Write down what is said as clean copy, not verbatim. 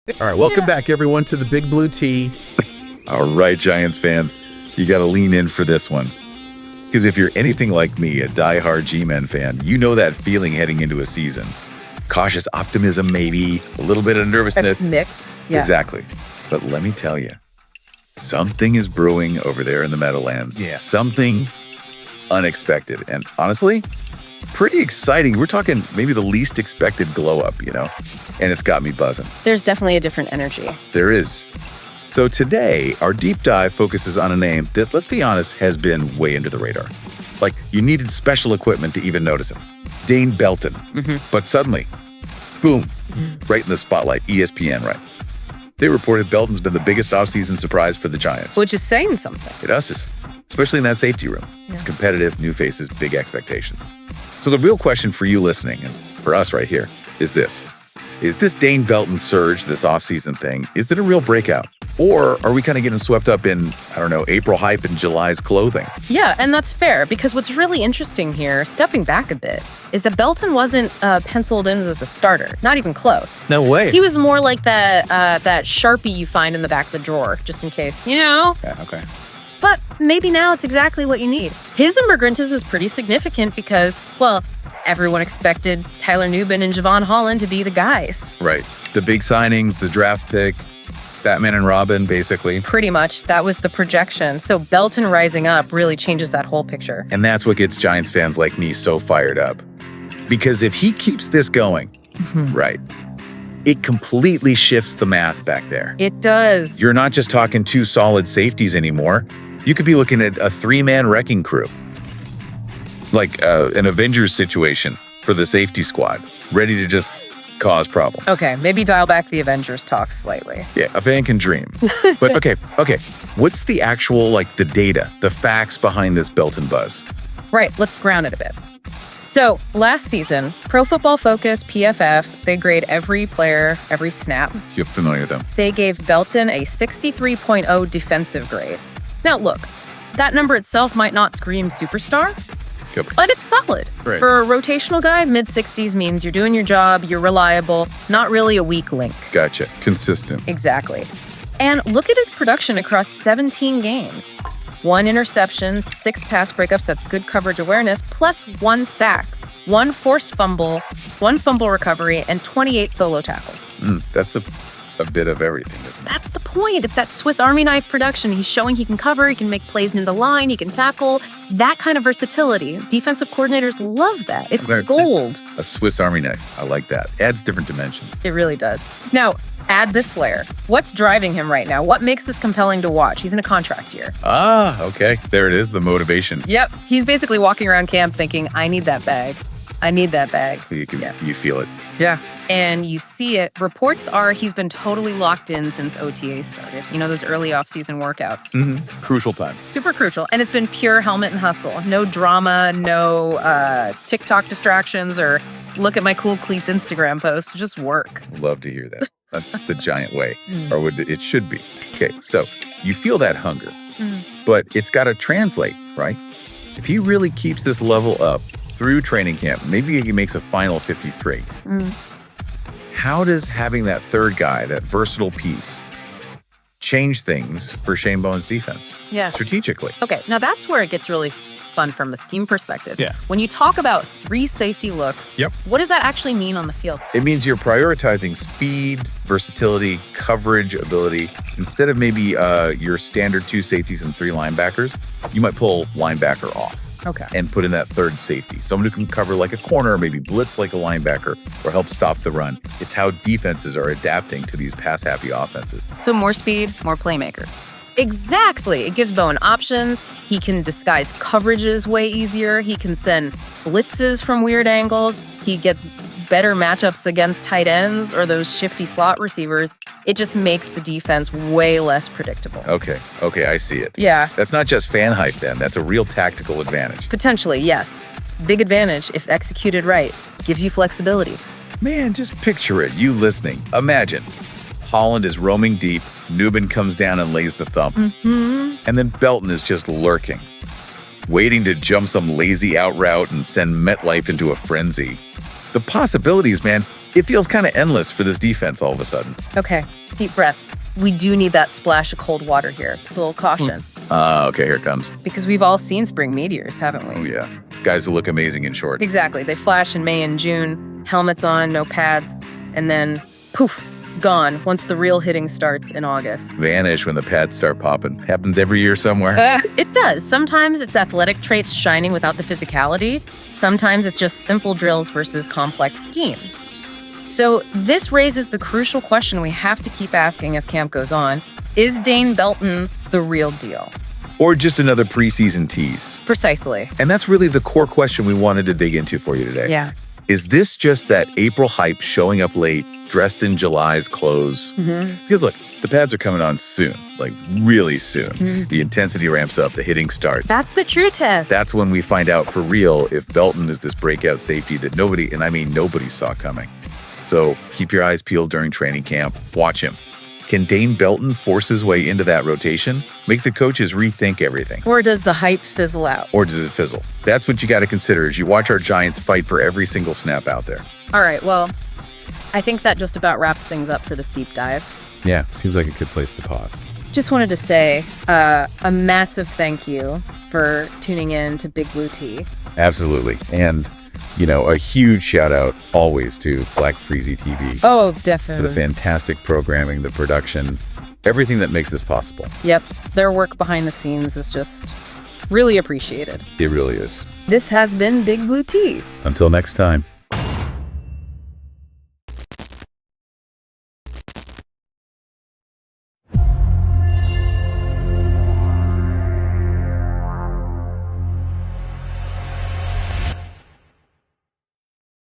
All right, welcome back, everyone, to the Big Blue Tea. All right, Giants fans, you got to lean in for this one. Because if you're anything like me, a diehard G-Men fan, you know that feeling heading into a season. Cautious optimism, maybe, a little bit of nervousness. A mix. Yeah. Exactly. But let me tell you, something is brewing over there in the Meadowlands. Yeah. Something unexpected. And honestly, pretty exciting. We're talking maybe the least expected glow up, and it's got me buzzing. There's definitely a different energy. There is. So today, our deep dive focuses on a name that, let's be honest, has been way under the radar. Like, you needed special equipment to even notice him. Dane Belton. But suddenly, boom, right in the spotlight, ESPN, right? They reported Belton's been the biggest offseason surprise for the Giants. Which is saying something. It is, especially in that safety room. It's competitive, new faces, big expectations. So the real question for you listening, and for us right here, is this. Is this Dane Belton surge, this offseason thing, is it a real breakout? Or are we kind of getting swept up in, April hype and July's clothing? Yeah, and that's fair, because what's really interesting here, stepping back a bit, is that Belton wasn't penciled in as a starter. Not even close. No way. He was more like that Sharpie you find in the back of the drawer, just in case, Yeah, okay. But maybe now it's exactly what you need. His emergence is pretty significant because, well, everyone expected Tyler Nubin and Jevon Holland to be the guys. Right. The big signings, the draft pick, Batman and Robin, basically. Pretty much. That was the projection. So Belton rising up really changes that whole picture. And that's what gets Giants fans like me so fired up. Because if he keeps this going, right, it completely shifts the math back there. It does. You're not just talking two solid safeties anymore. You could be looking at a three-man wrecking crew. Like an Avengers situation for the safety squad, ready to just cause problems. Okay, maybe dial back the Avengers talk slightly. Yeah, a fan can dream. But okay. What's the actual, the data, the facts behind this Belton buzz? Right, let's ground it a bit. So, last season, Pro Football Focus, PFF, they grade every player, every snap. You're familiar with them. They gave Belton a 63.0 defensive grade. Now, look, that number itself might not scream superstar, but it's solid. Right. For a rotational guy, mid-60s means you're doing your job, you're reliable, not really a weak link. Gotcha. Consistent. Exactly. And look at his production across 17 games. 1 interception, 6 pass breakups, that's good coverage awareness, plus 1 sack, 1 forced fumble, 1 fumble recovery, and 28 solo tackles. That's a bit of everything, isn't it? That's the point. It's that Swiss Army knife production. He's showing he can cover, he can make plays into the line, he can tackle. That kind of versatility. Defensive coordinators love that. It's gold. A Swiss Army knife. I like that. Adds different dimensions. It really does. Now, add this layer. What's driving him right now? What makes this compelling to watch? He's in a contract year. Ah, okay. There it is, the motivation. Yep. He's basically walking around camp thinking, I need that bag. I need that bag. You feel it. Yeah. And you see it. Reports are he's been totally locked in since OTA started. Those early off-season workouts. Crucial time. Super crucial. And it's been pure helmet and hustle. No drama, no TikTok distractions or look at my cool cleats Instagram post. Just work. Love to hear that. That's the Giant way, or it should be. Okay, so you feel that hunger, but it's got to translate, right? If he really keeps this level up through training camp, maybe he makes a final 53. How does having that third guy, that versatile piece, change things for Shane Bowen's defense? Yeah. Strategically. Okay, now that's where it gets really fun from a scheme perspective. Yeah. When you talk about 3 safety looks, Yep. What does that actually mean on the field? It means you're prioritizing speed, versatility, coverage ability. Instead of maybe your standard 2 safeties and 3 linebackers, you might pull linebacker off. Okay. And put in that third safety. Someone who can cover like a corner, maybe blitz like a linebacker, or help stop the run. It's how defenses are adapting to these pass-happy offenses. So more speed, more playmakers. Exactly. It gives Bowen options. He can disguise coverages way easier. He can send blitzes from weird angles. He gets better matchups against tight ends or those shifty slot receivers. It just makes the defense way less predictable. Okay, I see it. Yeah. That's not just fan hype then. That's a real tactical advantage. Potentially, yes. Big advantage if executed right. Gives you flexibility. Man, just picture it. You listening. Imagine. Holland is roaming deep. Nubin comes down and lays the thump. And then Belton is just lurking, waiting to jump some lazy out route and send MetLife into a frenzy. The possibilities, man, it feels kind of endless for this defense all of a sudden. Okay, deep breaths. We do need that splash of cold water here. Just a little caution. Okay, here it comes. Because we've all seen spring meteors, haven't we? Oh, yeah. Guys who look amazing in short. Exactly. They flash in May and June, helmets on, no pads, and then poof, gone once the real hitting starts in August. Vanish when the pads start popping. Happens every year somewhere. It does. Sometimes it's athletic traits shining without the physicality. Sometimes it's just simple drills versus complex schemes. So this raises the crucial question we have to keep asking as camp goes on. Is Dane Belton the real deal? Or just another preseason tease. Precisely. And that's really the core question we wanted to dig into for you today. Yeah. Is this just that April hype showing up late, dressed in July's clothes? Because look, the pads are coming on soon, like really soon. The intensity ramps up, the hitting starts. That's the true test. That's when we find out for real if Belton is this breakout safety that nobody, and I mean nobody, saw coming. So keep your eyes peeled during training camp. Watch him. Can Dane Belton force his way into that rotation? Make the coaches rethink everything? Or does the hype fizzle out? Or does it fizzle? That's what you got to consider as you watch our Giants fight for every single snap out there. All right, well, I think that just about wraps things up for this deep dive. Yeah, seems like a good place to pause. Just wanted to say a massive thank you for tuning in to Big Blue Tea. Absolutely. And, a huge shout out always to Black Freezy TV. Oh, For definitely. the fantastic programming, the production, everything that makes this possible. Yep, their work behind the scenes is just really appreciated. It really is. This has been Big Blue Tea. Until next time.